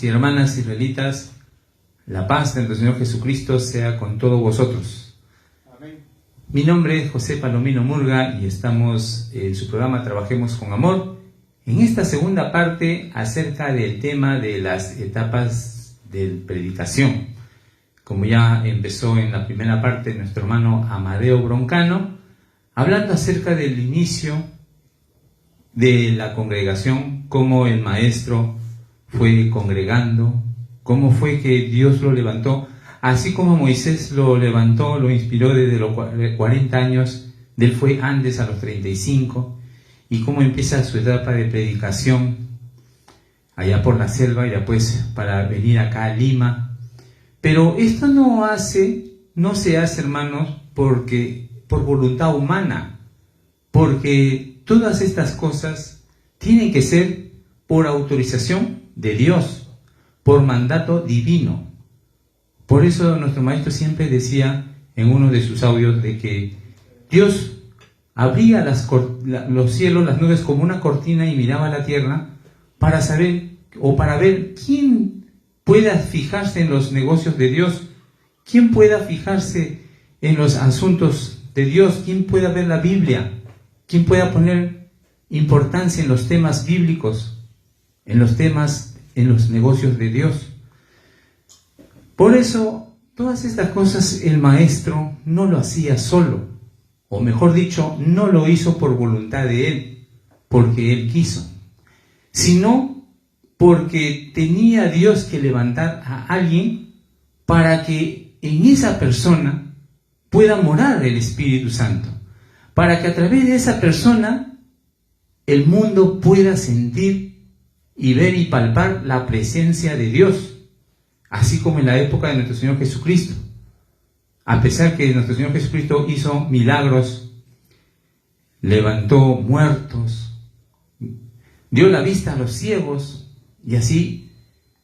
hermanos y hermanas israelitas, la paz de nuestro Señor Jesucristo sea con todos vosotros. Amén. Mi nombre es José Palomino Murga y estamos en su programa Trabajemos con Amor, en esta segunda parte acerca del tema de las etapas de predicación. Como ya empezó en la primera parte nuestro hermano Amadeo Broncano, hablando acerca del inicio de la congregación, cómo el maestro fue congregando, cómo fue que Dios lo levantó, así como Moisés lo levantó, lo inspiró desde los 40 años, de él fue antes a los 35, y cómo empieza su etapa de predicación allá por la selva y después para venir acá a Lima. Pero esto no se hace, hermanos, por voluntad humana, porque todas estas cosas tienen que ser por autorización de Dios, por mandato divino. Por eso nuestro maestro siempre decía en uno de sus audios de que Dios abría los cielos, las nubes como una cortina y miraba la tierra para saber o para ver quién pueda fijarse en los negocios de Dios, quién pueda fijarse en los asuntos de Dios, quién pueda ver la Biblia, quién pueda poner importancia en los temas bíblicos, en los negocios de Dios. Por eso, todas estas cosas el maestro no lo hacía solo, o mejor dicho, no lo hizo por voluntad de él, porque él quiso, sino porque tenía Dios que levantar a alguien para que en esa persona pueda morar el Espíritu Santo, para que a través de esa persona el mundo pueda sentir y ver y palpar la presencia de Dios, así como en la época de nuestro Señor Jesucristo. A pesar que nuestro Señor Jesucristo hizo milagros, levantó muertos, dio la vista a los ciegos, y así,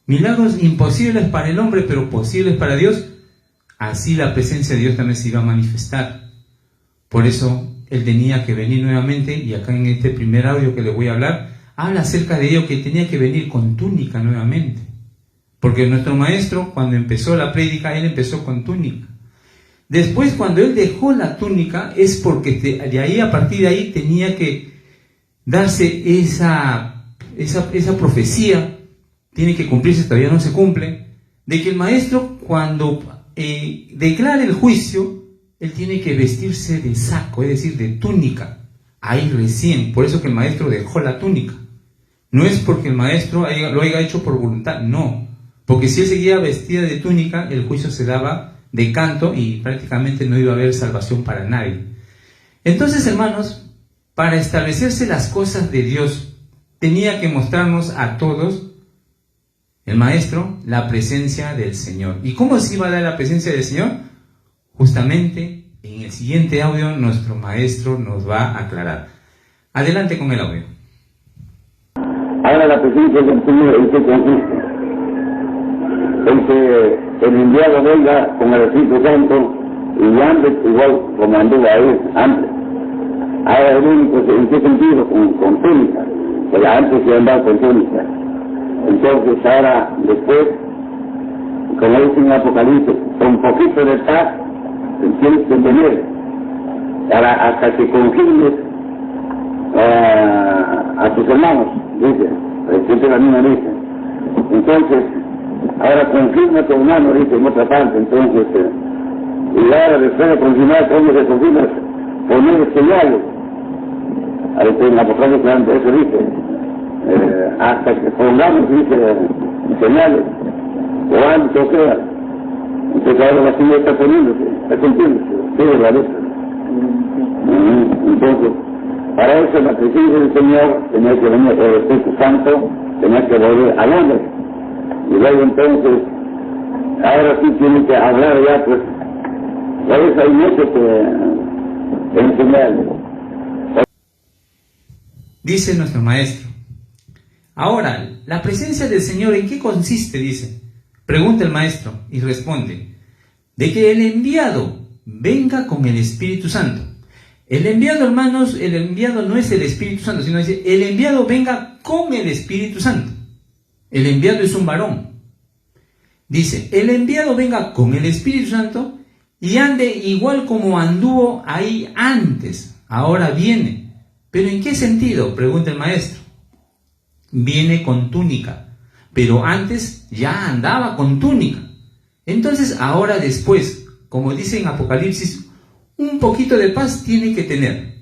milagros imposibles para el hombre, pero posibles para Dios, así la presencia de Dios también se iba a manifestar. Por eso, Él tenía que venir nuevamente, y acá en este primer audio que les voy a hablar, habla acerca de ello, que tenía que venir con túnica nuevamente. Porque nuestro maestro, cuando empezó la prédica, Él empezó con túnica. Después, cuando Él dejó la túnica, es porque de ahí, a partir de ahí, tenía que darse esa profecía, tiene que cumplirse, todavía no se cumple, de que el maestro, cuando declare el juicio, él tiene que vestirse de saco, es decir, de túnica, ahí recién. Por eso que el maestro dejó la túnica. No es porque el maestro lo haya hecho por voluntad, no. Porque si él seguía vestida de túnica, el juicio se daba de canto y prácticamente no iba a haber salvación para nadie. Entonces, hermanos, para establecerse las cosas de Dios, tenía que mostrarnos a todos, el maestro, la presencia del Señor. ¿Y cómo se iba a dar la presencia del Señor? Justamente en el siguiente audio nuestro maestro nos va a aclarar. Adelante con el audio. Ahora la presencia del Señor, ¿en qué consiste? En que el enviado venga con el Espíritu Santo y antes igual como anduvo ahí antes. Ahora el único, ¿en qué sentido? Con túnica. Porque antes se andaba con túnica. Entonces ahora después, como dice en Apocalipsis, con poquito de paz tienes que tener hasta que confirmes a tus hermanos, dice, siempre la misma dice. Entonces, ahora confirma a tu hermano, dice en otra parte, entonces, y ahora después de confirmar, ¿cómo se confirma? Poner señales. Ahí en Apocalipsis, eso dice, hasta que pongamos, dice, señales, o antes, o sea, entonces ahora la señal está poniéndose, está cumpliéndose, sigue la letra. Entonces, para eso la presencia del Señor tenía que venir el Espíritu Santo, tenía que volver al hombre. Y luego entonces, ahora sí tiene que hablar ya, pues, a veces hay mucho que enseñarle. Dice nuestro maestro. Ahora, la presencia del Señor, ¿en qué consiste? Dice. Pregunta el maestro y responde. De que el enviado venga con el Espíritu Santo. El enviado, hermanos, el enviado no es el Espíritu Santo, sino dice, el enviado venga con el Espíritu Santo. El enviado es un varón. Dice, el enviado venga con el Espíritu Santo y ande igual como anduvo ahí antes. Ahora viene. ¿Pero en qué sentido?, pregunta el maestro. Viene con túnica, pero antes ya andaba con túnica. Entonces ahora después, como dice en Apocalipsis, un poquito de paz tiene que tener.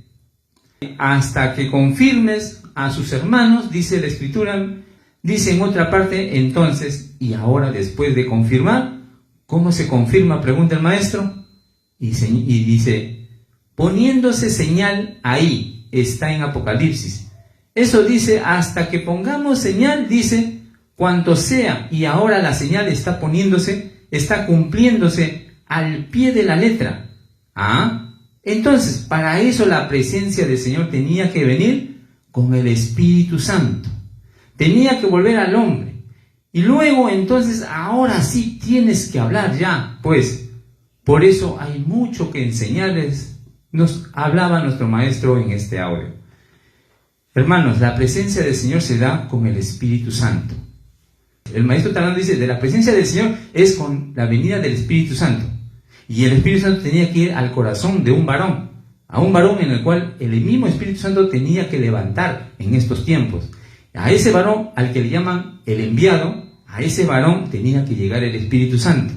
Hasta que confirmes a sus hermanos, dice la Escritura, dice en otra parte, entonces, y ahora después de confirmar, ¿cómo se confirma?, pregunta el maestro, y dice, poniéndose señal ahí, está en Apocalipsis. Eso dice, hasta que pongamos señal, dice, cuanto sea, y ahora la señal está poniéndose, está cumpliéndose al pie de la letra. Entonces, para eso la presencia del Señor tenía que venir con el Espíritu Santo. Tenía que volver al hombre. Y luego, entonces, ahora sí tienes que hablar ya. Pues, por eso hay mucho que enseñarles. Nos hablaba nuestro maestro en este audio. Hermanos, la presencia del Señor se da con el Espíritu Santo. El maestro Talán dice, de la presencia del Señor es con la venida del Espíritu Santo. Y el Espíritu Santo tenía que ir al corazón de un varón, a un varón en el cual el mismo Espíritu Santo tenía que levantar en estos tiempos. A ese varón, al que le llaman el enviado, a ese varón tenía que llegar el Espíritu Santo.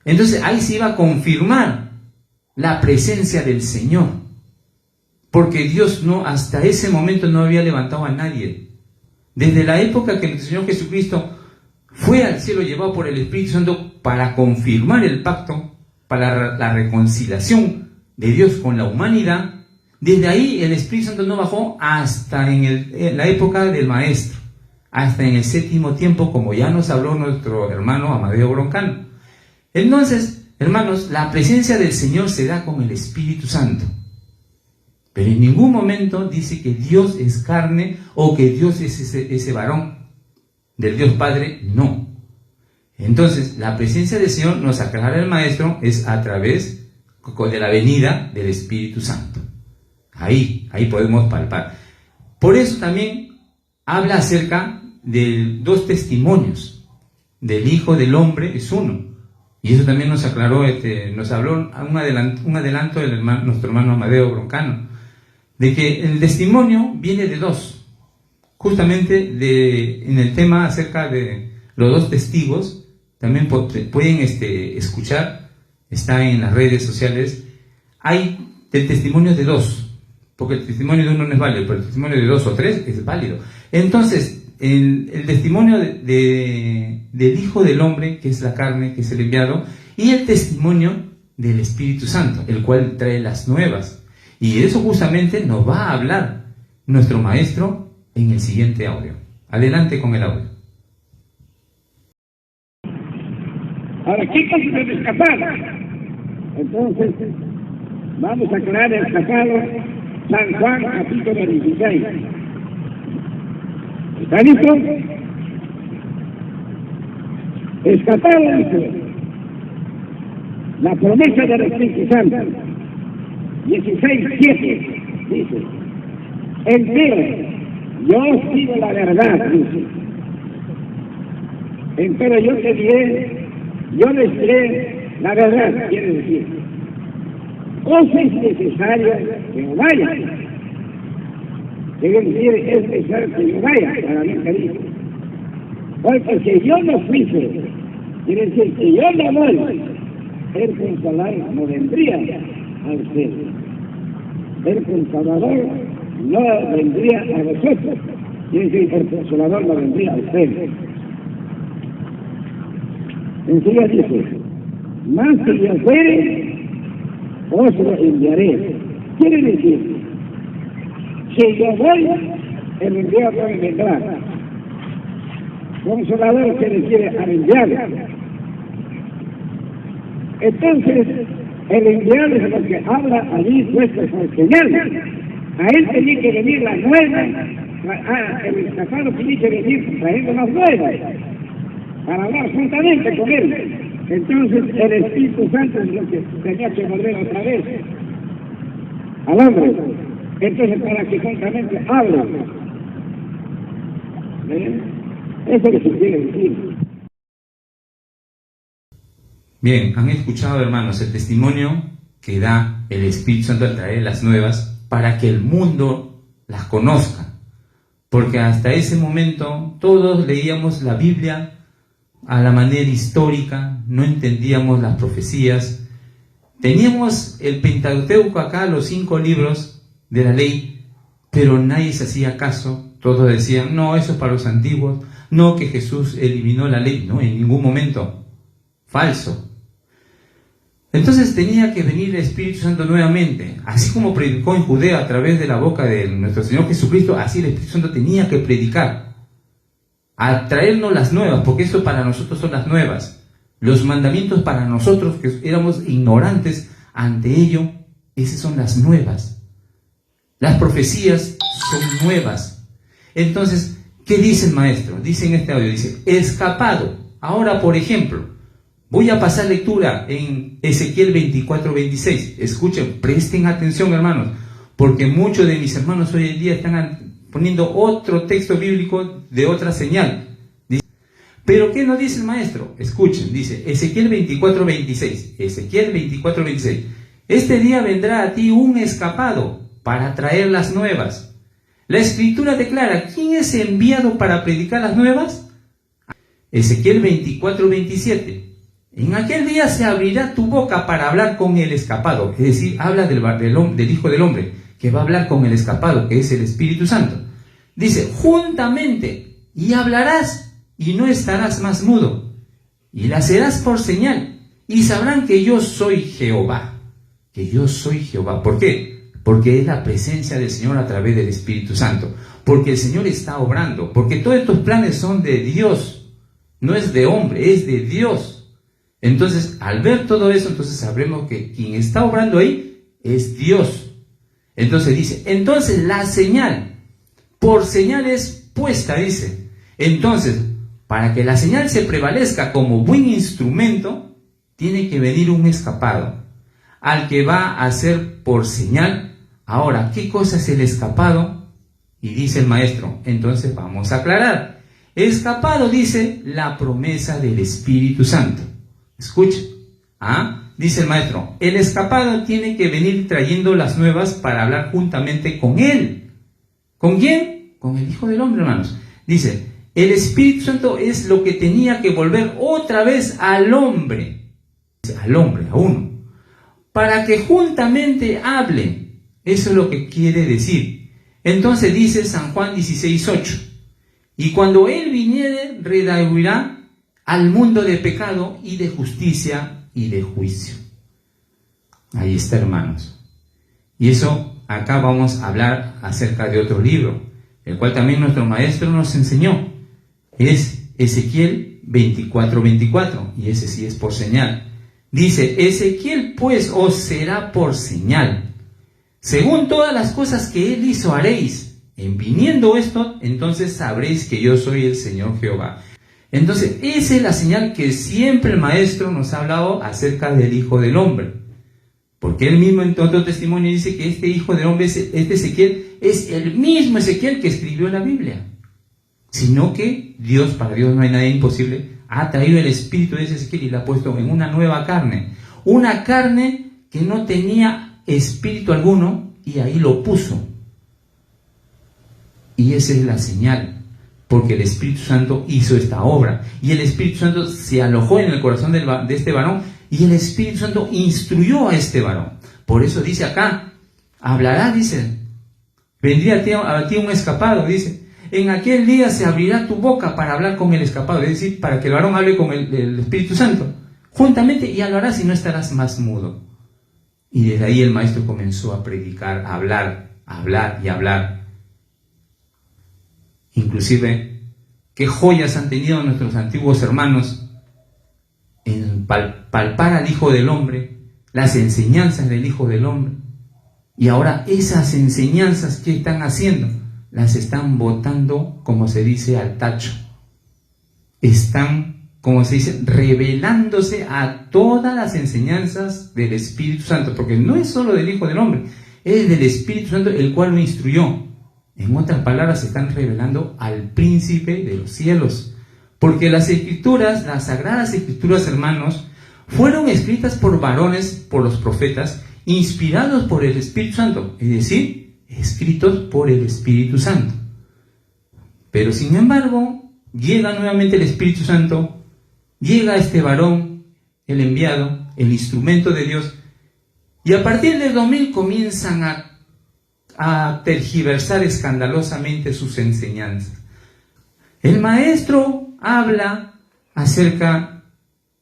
Entonces ahí se iba a confirmar la presencia del Señor, porque Dios hasta ese momento no había levantado a nadie. Desde la época que el Señor Jesucristo fue al cielo llevado por el Espíritu Santo para confirmar el pacto, para la reconciliación de Dios con la humanidad, desde ahí el Espíritu Santo no bajó hasta en la época del Maestro, hasta en el séptimo tiempo, como ya nos habló nuestro hermano Amadeo Broncano. Entonces, hermanos, la presencia del Señor se da con el Espíritu Santo. Pero en ningún momento dice que Dios es carne o que Dios es ese varón del Dios Padre, no. Entonces, la presencia del Señor, nos aclara el Maestro, es a través de la venida del Espíritu Santo. Ahí podemos palpar. Por eso también habla acerca de dos testimonios, del Hijo del Hombre es uno. Y eso también nos aclaró, nos habló un adelanto de nuestro hermano Amadeo Broncano, de que el testimonio viene de dos. Justamente en el tema acerca de los dos testigos, también pueden escuchar, está en las redes sociales, hay el testimonio de dos, porque el testimonio de uno no es válido, pero el testimonio de dos o tres es válido. Entonces, el testimonio del Hijo del Hombre, que es la carne, que es el enviado, y el testimonio del Espíritu Santo, el cual trae las nuevas. Y eso justamente nos va a hablar nuestro maestro en el siguiente audio. Adelante con el audio. Ahora, ¿qué cosa de rescatar? Entonces, vamos a aclarar el sacado San Juan, capítulo 16. ¿Está listo? Escapado, dice, la promesa del Espíritu Santo. 16:7 dice, empero, yo os digo la verdad, dice, empero yo les diré la verdad, quiere decir, os es necesario que yo vaya. Quiere decir, es necesario que yo vaya, para mí que dice. Porque si yo no fuese, quiere decir que yo no voy, el Consolador no vendría a ustedes. El Consolador no vendría a vosotros. Quiere decir, el Consolador no vendría a ustedes. Enseguida dice, más si yo fuere, os lo enviaré. Quiere decir, si yo voy, el enviado no vendrá. Consolador se refiere al enviado. Entonces, el enviado es lo que habla allí puesto por señal. A él tenía que venir las nuevas, el escapado tenía que venir trayendo las nuevas, para hablar juntamente con él. Entonces, el Espíritu Santo es lo que tenía que volver otra vez al hombre. Entonces, para que juntamente hablen. Eso es lo que se quiere decir. Bien, han escuchado, hermanos, el testimonio que da el Espíritu Santo al traer las nuevas para que el mundo las conozca. Porque hasta ese momento todos leíamos la Biblia a la manera histórica, no entendíamos las profecías. Teníamos el Pentateuco acá, los 5 libros de la ley, pero nadie se hacía caso. Todos decían, no, eso es para los antiguos, no, que Jesús eliminó la ley. No, en ningún momento. Falso. Entonces tenía que venir el Espíritu Santo nuevamente. Así como predicó en Judea a través de la boca de nuestro Señor Jesucristo, así el Espíritu Santo tenía que predicar, a traernos las nuevas, porque eso para nosotros son las nuevas. Los mandamientos para nosotros que éramos ignorantes ante ello, esas son las nuevas. Las profecías son nuevas. Entonces, ¿qué dice el maestro? Dice en este audio, dice, escapado. Ahora, por ejemplo, voy a pasar lectura en Ezequiel 24:26. Escuchen, presten atención, hermanos, porque muchos de mis hermanos hoy en día están poniendo otro texto bíblico de otra señal. Dice, ¿pero qué nos dice el maestro? Escuchen, dice Ezequiel 24:26. Ezequiel 24:26. Este día vendrá a ti un escapado para traer las nuevas. La Escritura declara, ¿quién es enviado para predicar las nuevas? Ezequiel 24:27. En aquel día se abrirá tu boca para hablar con el escapado. Es decir, habla del Hijo del Hombre, que va a hablar con el escapado, que es el Espíritu Santo. Dice, juntamente, y hablarás, y no estarás más mudo, y la serás por señal, y sabrán que yo soy Jehová. Que yo soy Jehová. ¿Por qué? Porque es la presencia del Señor a través del Espíritu Santo. Porque el Señor está obrando. Porque todos estos planes son de Dios. No es de hombre, es de Dios. Entonces, al ver todo eso, entonces sabremos que quien está obrando ahí es Dios. Entonces dice, entonces la señal, por señal es puesta, dice. Entonces, para que la señal se prevalezca como buen instrumento, tiene que venir un escapado, al que va a ser por señal. Ahora, ¿qué cosa es el escapado? Y dice el maestro, entonces vamos a aclarar. Escapado, dice, la promesa del Espíritu Santo. Escuchen, dice el maestro, el escapado tiene que venir trayendo las nuevas para hablar juntamente con él. ¿Con quién? Con el Hijo del Hombre, hermanos. Dice, el Espíritu Santo es lo que tenía que volver otra vez al hombre. Al hombre, a uno. Para que juntamente hablen. Eso es lo que quiere decir. Entonces dice San Juan 16:8. Y cuando Él viniere, redarguirá al mundo de pecado y de justicia y de juicio. Ahí está, hermanos. Y eso, acá vamos a hablar acerca de otro libro, el cual también nuestro maestro nos enseñó. Es Ezequiel 24:24, y ese sí es por señal. Dice, Ezequiel pues os será por señal. Según todas las cosas que Él hizo haréis. En viniendo esto, entonces sabréis que yo soy el Señor Jehová. Entonces, esa es la señal que siempre el maestro nos ha hablado acerca del Hijo del Hombre. Porque él mismo en otro testimonio dice que este Hijo del Hombre, este Ezequiel, es el mismo Ezequiel que escribió la Biblia. Sino que Dios, para Dios no hay nada imposible, ha traído el espíritu de ese Ezequiel y lo ha puesto en una nueva carne. Una carne que no tenía espíritu alguno y ahí lo puso. Y esa es la señal. Porque el Espíritu Santo hizo esta obra. Y el Espíritu Santo se alojó en el corazón de este varón. Y el Espíritu Santo instruyó a este varón. Por eso dice acá, hablará, dice, vendría a ti un escapado, dice. En aquel día se abrirá tu boca para hablar con el escapado. Es decir, para que el varón hable con el Espíritu Santo. Juntamente, y hablarás y no estarás más mudo. Y desde ahí el maestro comenzó a predicar, a hablar y hablar. Inclusive, qué joyas han tenido nuestros antiguos hermanos en palpar al Hijo del Hombre, las enseñanzas del Hijo del Hombre. Y ahora esas enseñanzas que están haciendo, las están botando, como se dice, al tacho. Están, como se dice, revelándose a todas las enseñanzas del Espíritu Santo, porque no es solo del Hijo del Hombre, es del Espíritu Santo el cual lo instruyó. En otras palabras, se están revelando al príncipe de los cielos. Porque las escrituras, las sagradas escrituras, hermanos, fueron escritas por varones, por los profetas, inspirados por el Espíritu Santo, es decir, escritos por el Espíritu Santo. Pero sin embargo, llega nuevamente el Espíritu Santo, llega este varón, el enviado, el instrumento de Dios, y a partir del 2000 comienzan a tergiversar escandalosamente sus enseñanzas. El maestro habla acerca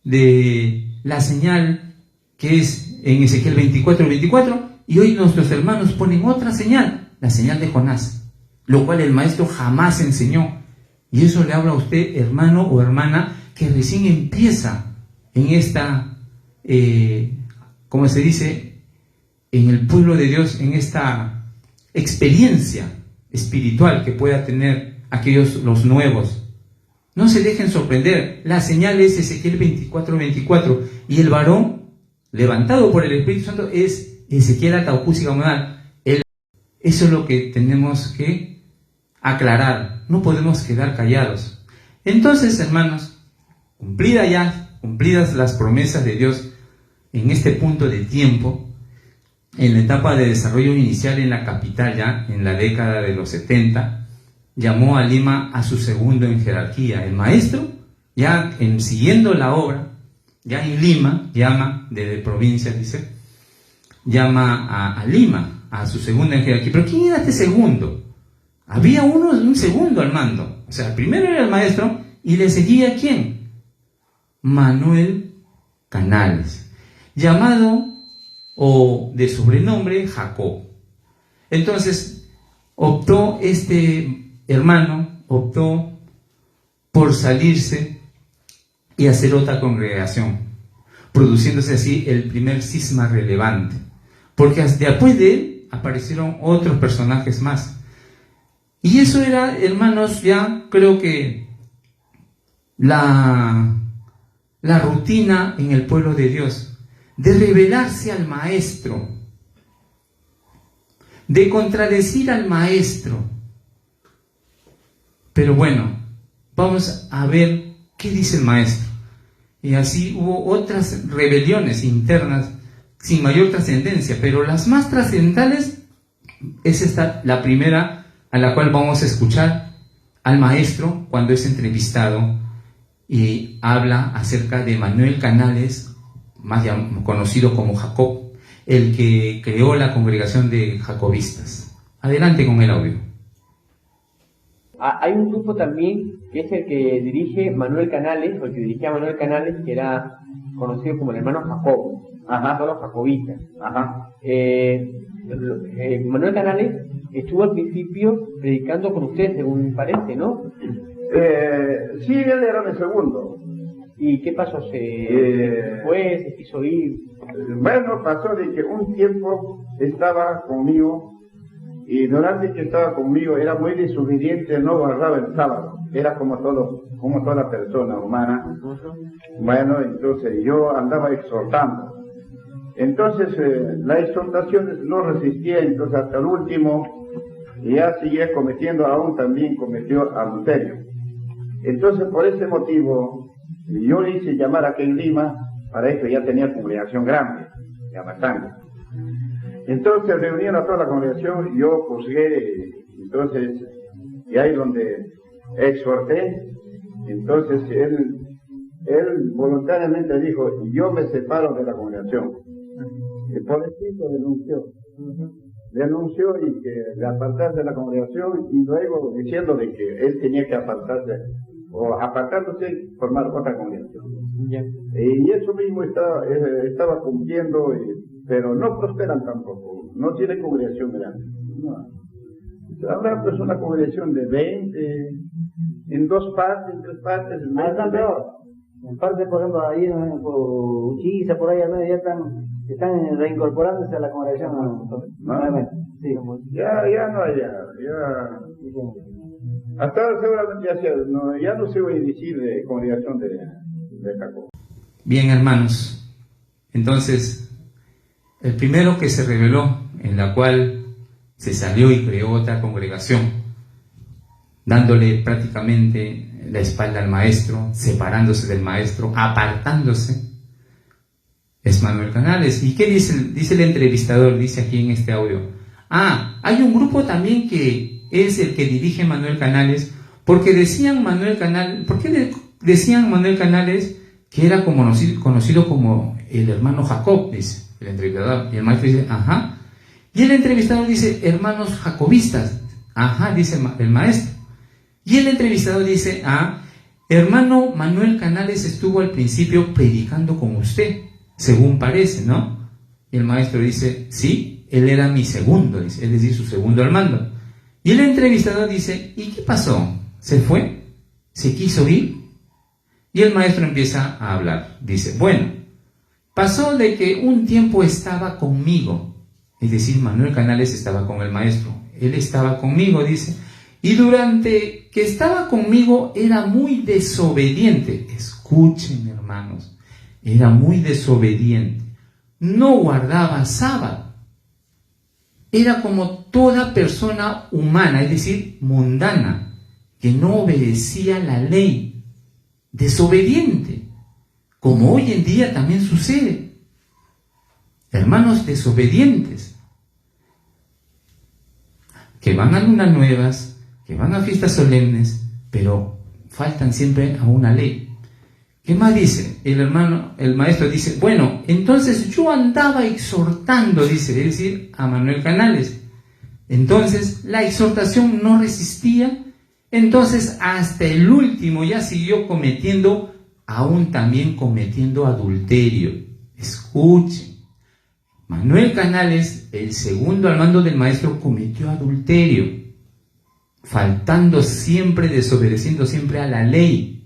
de la señal que es en Ezequiel 24:24, y hoy nuestros hermanos ponen otra señal, la señal de Jonás, lo cual el maestro jamás enseñó. Y eso le habla a usted, hermano o hermana, que recién empieza en esta, como se dice, en el pueblo de Dios, en esta experiencia espiritual que pueda tener los nuevos. No se dejen sorprender, la señal es Ezequiel 24:24, y el varón levantado por el Espíritu Santo es Ezequiel Ataucusigamonal. Eso es lo que tenemos que aclarar, no podemos quedar callados. Entonces, hermanos, cumplidas las promesas de Dios en este punto de tiempo, en la etapa de desarrollo inicial en la capital, ya en la década de los 70, llamó a Lima a su segundo en jerarquía. El maestro, ya siguiendo la obra, ya en Lima, llama, de provincia, dice, llama a Lima, a su segundo en jerarquía. Pero ¿quién era este segundo? Había un segundo al mando. O sea, primero era el maestro y le seguía ¿quién? Manuel Canales, llamado o de sobrenombre Jacob. Entonces, este hermano optó por salirse y hacer otra congregación, produciéndose así el primer cisma relevante, porque después de él aparecieron otros personajes más. Y eso era, hermanos, ya creo que la rutina en el pueblo de Dios, de rebelarse al maestro, de contradecir al maestro. Pero bueno, vamos a ver qué dice el maestro. Y así hubo otras rebeliones internas sin mayor trascendencia, pero las más trascendentales es esta, la primera, a la cual vamos a escuchar al maestro cuando es entrevistado y habla acerca de Manuel Canales, más conocido como Jacob, el que creó la congregación de jacobistas. Adelante con el audio. Hay un grupo también que es el que dirige Manuel Canales, o el que dirigía Manuel Canales, que era conocido como el hermano Jacob. Ajá, todos los jacobistas. Ajá. Manuel Canales estuvo al principio predicando con ustedes, según parece, ¿no? Sí, él era mi segundo. ¿Y qué pasó? ¿Se fue? ¿Se quiso ir? Bueno, pasó de que un tiempo estaba conmigo, y durante que estaba conmigo era muy desobediente, no guardaba el sábado, era como toda persona humana. Bueno, entonces yo andaba exhortando. Entonces la exhortación no resistía, entonces hasta el último ya seguía cometiendo, aún también cometió adulterio. Entonces por ese motivo yo le hice llamar aquí en Lima, para eso ya tenía congregación grande, ya bastante. Entonces reunieron a toda la congregación, yo juzgué, entonces, y ahí donde exhorté, entonces él voluntariamente dijo, yo me separo de la congregación. Y por escrito denunció y que apartarse de la congregación, y luego diciendo de que él tenía que apartarse, o apartándose, formar otra congregación. Y eso mismo estaba cumpliendo, pero no prosperan tampoco, no tiene congregación grande. No. Habrá pues una congregación de 20, en 2 partes, en 3 partes. Están peor. En parte, por ejemplo, ahí por Uchiza, por ahí al medio, ya están reincorporándose a la congregación nuevamente. Sí. Ya no, hasta ahora seguramente ya no se va a decir de congregación de Jacob. Bien, hermanos, entonces el primero que se rebeló, en la cual se salió y creó otra congregación, dándole prácticamente la espalda al maestro, separándose del maestro, apartándose, Es Manuel Canales. ¿Y qué dice el entrevistador? Dice aquí en este audio. Hay un grupo también que es el que dirige Manuel Canales, porque decían Manuel Canales, decían Manuel Canales que era conocido como el hermano Jacob, dice el entrevistador. Y el maestro dice, ajá. Y el entrevistador dice, hermanos jacobistas. Ajá, dice el maestro. Y el entrevistador dice, hermano Manuel Canales estuvo al principio predicando con usted, según parece, ¿no? Y el maestro dice, sí, él era mi segundo, dice, es decir, su segundo al mando. Y el entrevistador dice, ¿y qué pasó? ¿Se fue? ¿Se quiso ir? Y el maestro empieza a hablar. Dice, bueno, pasó de que un tiempo estaba conmigo, es decir, Manuel Canales estaba con el maestro, él estaba conmigo, dice, y durante que estaba conmigo era muy desobediente. Escuchen, hermanos, era muy desobediente, no guardaba sábado, era como toda persona humana, es decir, mundana, que no obedecía la ley, desobediente, como hoy en día también sucede. Hermanos desobedientes, que van a lunas nuevas, que van a fiestas solemnes, pero faltan siempre a una ley. ¿Qué más dice? El maestro dice, bueno, entonces yo andaba exhortando, dice, es decir, a Manuel Canales. Entonces la exhortación no resistía, entonces hasta el último ya siguió cometiendo, aún también cometiendo adulterio. Escuchen, Manuel Canales, el segundo al mando del maestro, cometió adulterio, faltando siempre, desobedeciendo siempre a la ley.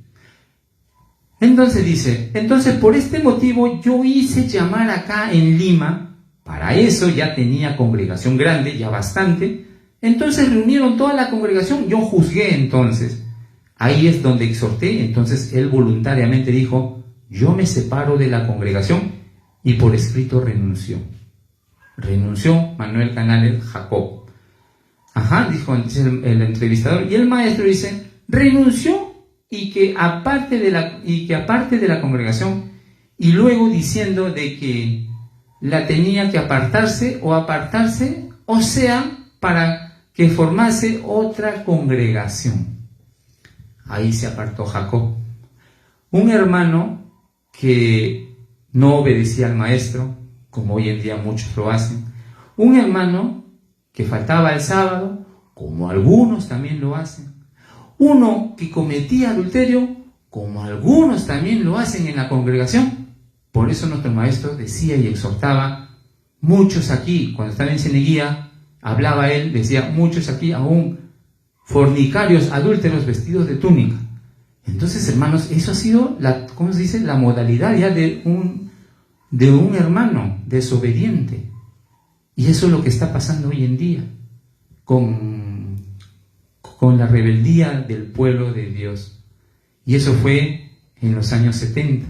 Entonces dice, entonces por este motivo yo hice llamar acá en Lima, para eso ya tenía congregación grande, ya bastante, entonces reunieron toda la congregación, yo juzgué entonces, ahí es donde exhorté, entonces él voluntariamente dijo, yo me separo de la congregación y por escrito renunció. Renunció Manuel Canales Jacob. Ajá, dijo el entrevistador, y el maestro dice, renunció y que aparte de la congregación, y luego diciendo de que la tenía que apartarse, o sea, para que formase otra congregación. Ahí se apartó Jacob, un hermano que no obedecía al maestro, como hoy en día muchos lo hacen, un hermano que faltaba el sábado, como algunos también lo hacen, uno que cometía adulterio, como algunos también lo hacen en la congregación. Por eso nuestro maestro decía y exhortaba, muchos aquí, cuando estaba en Cieneguía, hablaba él, decía, muchos aquí aún fornicarios, adúlteros, vestidos de túnica. Entonces, hermanos, eso ha sido ¿cómo se dice? La modalidad ya de un hermano desobediente. Y eso es lo que está pasando hoy en día con la rebeldía del pueblo de Dios. Y eso fue en los años 70.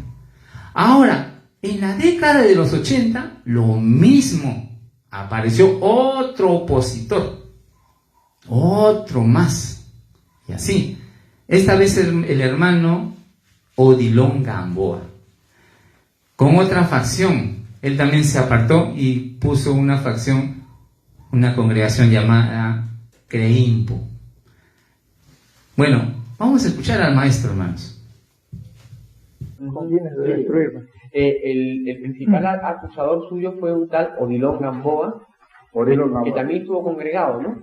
Ahora, en la década de los 80, lo mismo. Apareció otro opositor, otro más. Y así, esta vez el hermano Odilon Gamboa, con otra facción. Él también se apartó y puso una facción, una congregación llamada Creimpo. Bueno, vamos a escuchar al maestro, hermanos. El principal acusador suyo fue un tal Odilon Gamboa, que también estuvo congregado, ¿no?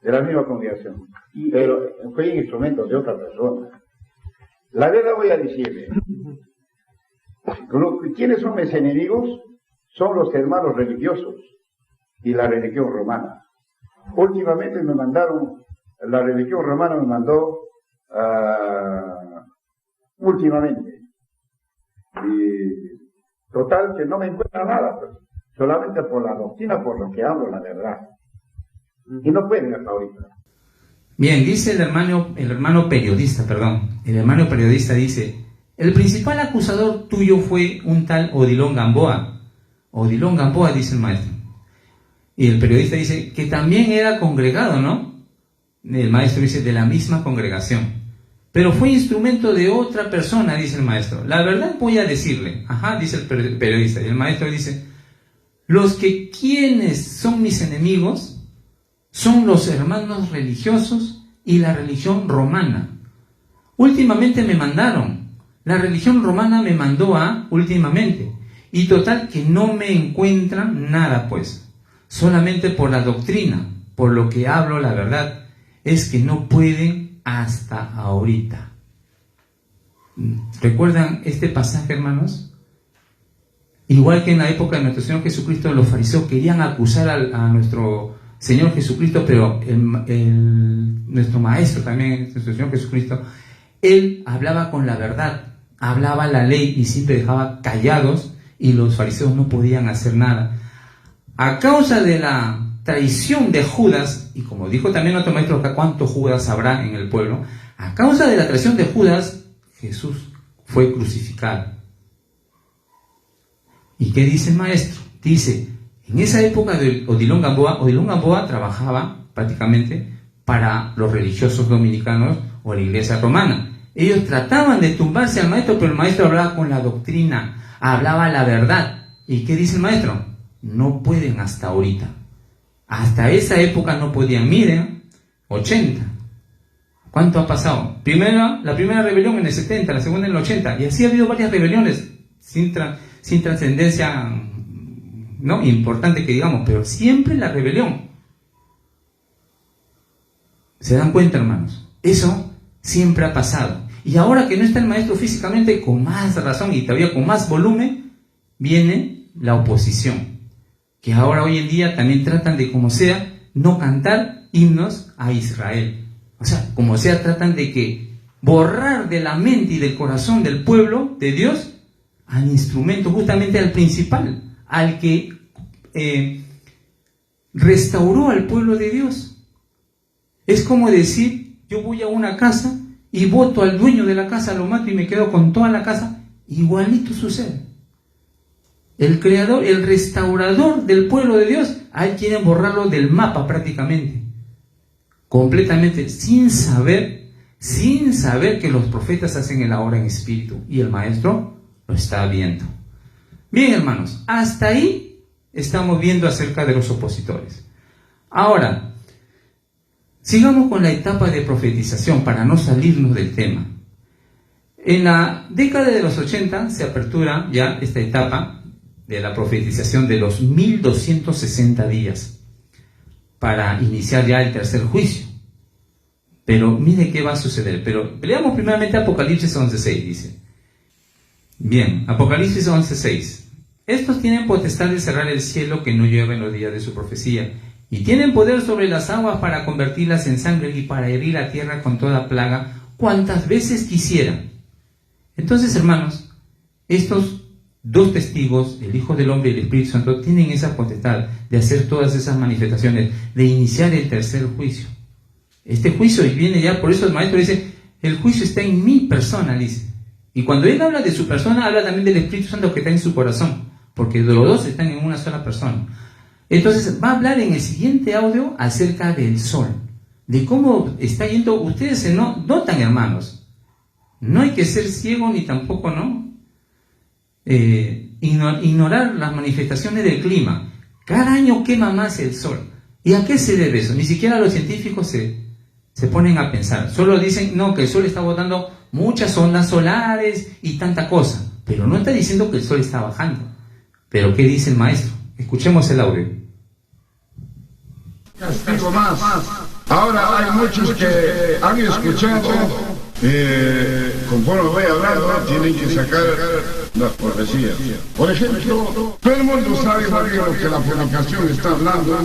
De la misma congregación, pero fue instrumento de otra persona. La verdad voy a decirle, ¿quiénes son mis enemigos? Son los hermanos religiosos y la religión romana. Últimamente me mandaron, la religión romana me mandó últimamente. Y total que no me encuentra nada, pues, solamente por la doctrina, por lo que hablo, la verdad. Y no pueden hasta ahorita. Bien, dice el hermano periodista dice, el principal acusador tuyo fue un tal Odilon Gamboa. Odilon Gamboa, dice el maestro. Y el periodista dice que también era congregado, ¿no? El maestro dice, de la misma congregación. pero fue instrumento de otra persona, dice el maestro. La verdad voy a decirle, dice el periodista, y el maestro dice, los que quienes son mis enemigos son los hermanos religiosos y la religión romana. Últimamente me mandaron, la religión romana me mandó últimamente, y total que no me encuentran nada pues, solamente por la doctrina, por lo que hablo la verdad, es que no pueden hasta ahorita. ¿Recuerdan este pasaje, hermanos? Igual que en la época de nuestro Señor Jesucristo, los fariseos querían acusar a nuestro Señor Jesucristo, pero nuestro Maestro también, nuestro Señor Jesucristo, Él hablaba con la verdad, hablaba la ley y siempre dejaba callados, y los fariseos no podían hacer nada. A causa de la traición de Judas, y como dijo también otro maestro acá, ¿cuántos Judas habrá en el pueblo? A causa de la traición de Judas, Jesús fue crucificado. ¿Y qué dice el maestro? Dice, en esa época de Odilon Gamboa trabajaba prácticamente para los religiosos dominicanos o la iglesia romana. Ellos trataban de tumbarse al maestro, pero el maestro hablaba con la doctrina, hablaba la verdad. ¿Y qué dice el maestro? No pueden hasta ahorita. Hasta esa época no podían. Miren, 80. ¿Cuánto ha pasado? La primera rebelión en el 70, la segunda en el 80. Y así ha habido varias rebeliones sin trascendencia, ¿no?, importante que digamos, pero siempre la rebelión. ¿Se dan cuenta, hermanos? Eso siempre ha pasado. Y ahora que no está el maestro físicamente, con más razón y todavía con más volumen, viene la oposición. Que ahora hoy en día también tratan de, como sea, no cantar himnos a Israel. O sea, como sea, tratan de que borrar de la mente y del corazón del pueblo de Dios al instrumento, justamente al principal, al que restauró al pueblo de Dios. Es como decir, yo voy a una casa y voto al dueño de la casa, lo mato y me quedo con toda la casa. Igualito sucede. El creador, el restaurador del pueblo de Dios, a él quieren borrarlo del mapa prácticamente, completamente, sin saber que los profetas hacen el ahora en espíritu y el maestro lo está viendo. Bien, hermanos, hasta ahí estamos viendo acerca de los opositores. Ahora, sigamos con la etapa de profetización para no salirnos del tema. En la década de los 80 se apertura ya esta etapa de la profetización de los 1260 días para iniciar ya el tercer juicio. Pero mire qué va a suceder. Pero leamos primeramente Apocalipsis 11:6, dice. Bien, Apocalipsis 11:6. Estos tienen potestad de cerrar el cielo que no llueva en los días de su profecía, y tienen poder sobre las aguas para convertirlas en sangre y para herir la tierra con toda plaga, cuantas veces quisieran. Entonces, hermanos, estos dos testigos, el Hijo del Hombre y el Espíritu Santo, tienen esa potestad de hacer todas esas manifestaciones, de iniciar el tercer juicio. Este juicio viene ya, por eso el maestro dice, el juicio está en mi persona, dice. Y cuando él habla de su persona, habla también del Espíritu Santo que está en su corazón, porque los dos están en una sola persona. Entonces va a hablar en el siguiente audio acerca del sol, de cómo está yendo. Ustedes se notan, hermanos, no hay que ser ciego ni tampoco, ¿no?, ignorar las manifestaciones del clima. Cada año quema más el sol. ¿Y a qué se debe eso? Ni siquiera los científicos se ponen a pensar. Solo dicen, no, que el sol está botando muchas ondas solares y tanta cosa, pero no está diciendo que el sol está bajando. ¿Pero qué dice el maestro? Escuchemos el audio. Castigo más. Ahora hay muchos que han escuchado, conforme voy hablando, tienen que sacar las profecías. Por ejemplo, todo el mundo sabe lo que la fornicación está hablando,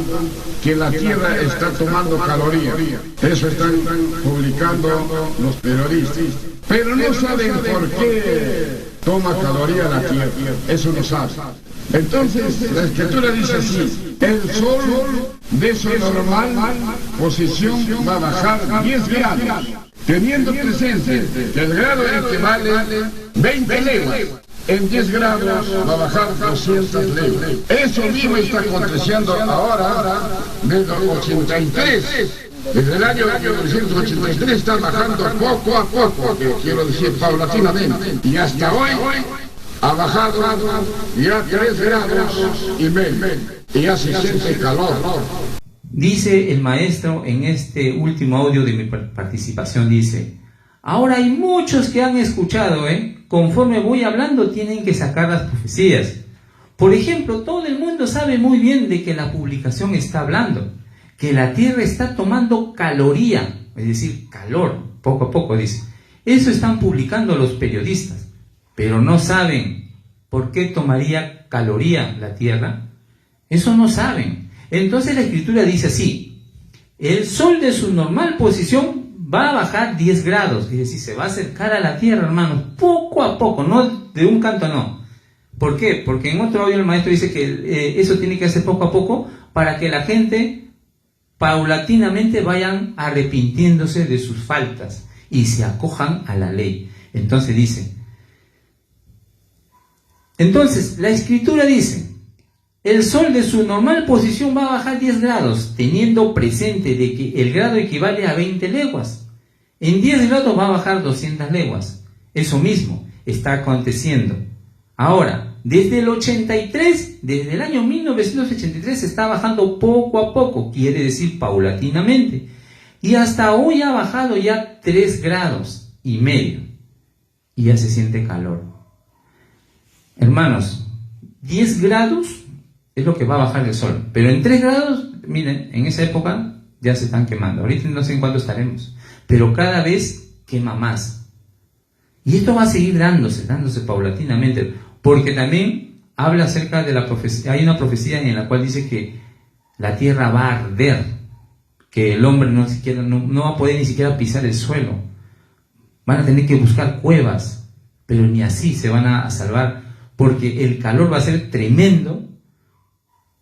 que la tierra está tomando calorías. Eso están publicando los periodistas. Pero no saben por qué toma calorías la tierra. Eso no saben. Entonces, la escritura dice así: el sol de su normal posición va a bajar 10 grados, teniendo presente que el grado equivale 20 leguas. En 10 grados va a bajar 200 leguas. Eso mismo está aconteciendo ahora desde el 83. Desde el año 1983 está bajando poco a poco, que quiero decir paulatinamente, y hasta hoy ha bajado ya 3 grados y medio, y ya se siente calor. Dice el maestro en este último audio de mi participación, dice: ahora hay muchos que han escuchado, conforme voy hablando tienen que sacar las profecías. Por ejemplo, todo el mundo sabe muy bien de que la publicación está hablando, que la Tierra está tomando caloría, es decir, calor, poco a poco, dice. Eso están publicando los periodistas, pero no saben por qué tomaría caloría la Tierra. Eso no saben. Entonces la Escritura dice así: el Sol de su normal posición va a bajar 10 grados, es decir, se va a acercar a la Tierra, hermanos, poco a poco, no de un canto, no. ¿Por qué? Porque en otro audio el maestro dice que eso tiene que hacer poco a poco para que la gente paulatinamente vayan arrepintiéndose de sus faltas y se acojan a la ley. Entonces dice, la Escritura dice: el Sol de su normal posición va a bajar 10 grados, teniendo presente de que el grado equivale a 20 leguas. En 10 grados va a bajar 200 leguas. Eso mismo está aconteciendo. Ahora, desde el año 1983 se está bajando poco a poco, quiere decir paulatinamente. Y hasta hoy ha bajado ya 3 grados y medio. Y ya se siente calor. Hermanos, 10 grados es lo que va a bajar el sol. Pero en 3 grados, miren, en esa época ya se están quemando. Ahorita no sé en cuánto estaremos. Pero cada vez quema más. Y esto va a seguir dándose paulatinamente. Porque también habla acerca de la profecía. Hay una profecía en la cual dice que la tierra va a arder. Que el hombre no va a poder ni siquiera pisar el suelo. Van a tener que buscar cuevas. Pero ni así se van a salvar. Porque el calor va a ser tremendo,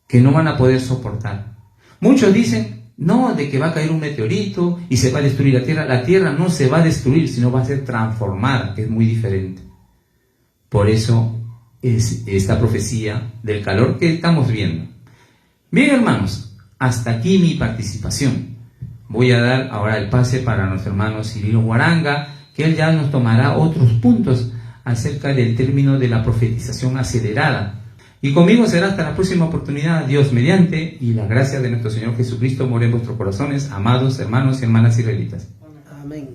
que no van a poder soportar. Muchos dicen, no, de que va a caer un meteorito y se va a destruir la Tierra. La Tierra no se va a destruir, sino va a ser transformada, que es muy diferente. Por eso es esta profecía del calor que estamos viendo. Bien, hermanos, hasta aquí mi participación. Voy a dar ahora el pase para nuestro hermano Cirilo Guaranga, que él ya nos tomará otros puntos acerca del término de la profetización acelerada. Y conmigo será hasta la próxima oportunidad, Dios mediante, y la gracia de nuestro Señor Jesucristo more en vuestros corazones, amados hermanos y hermanas israelitas. Amén.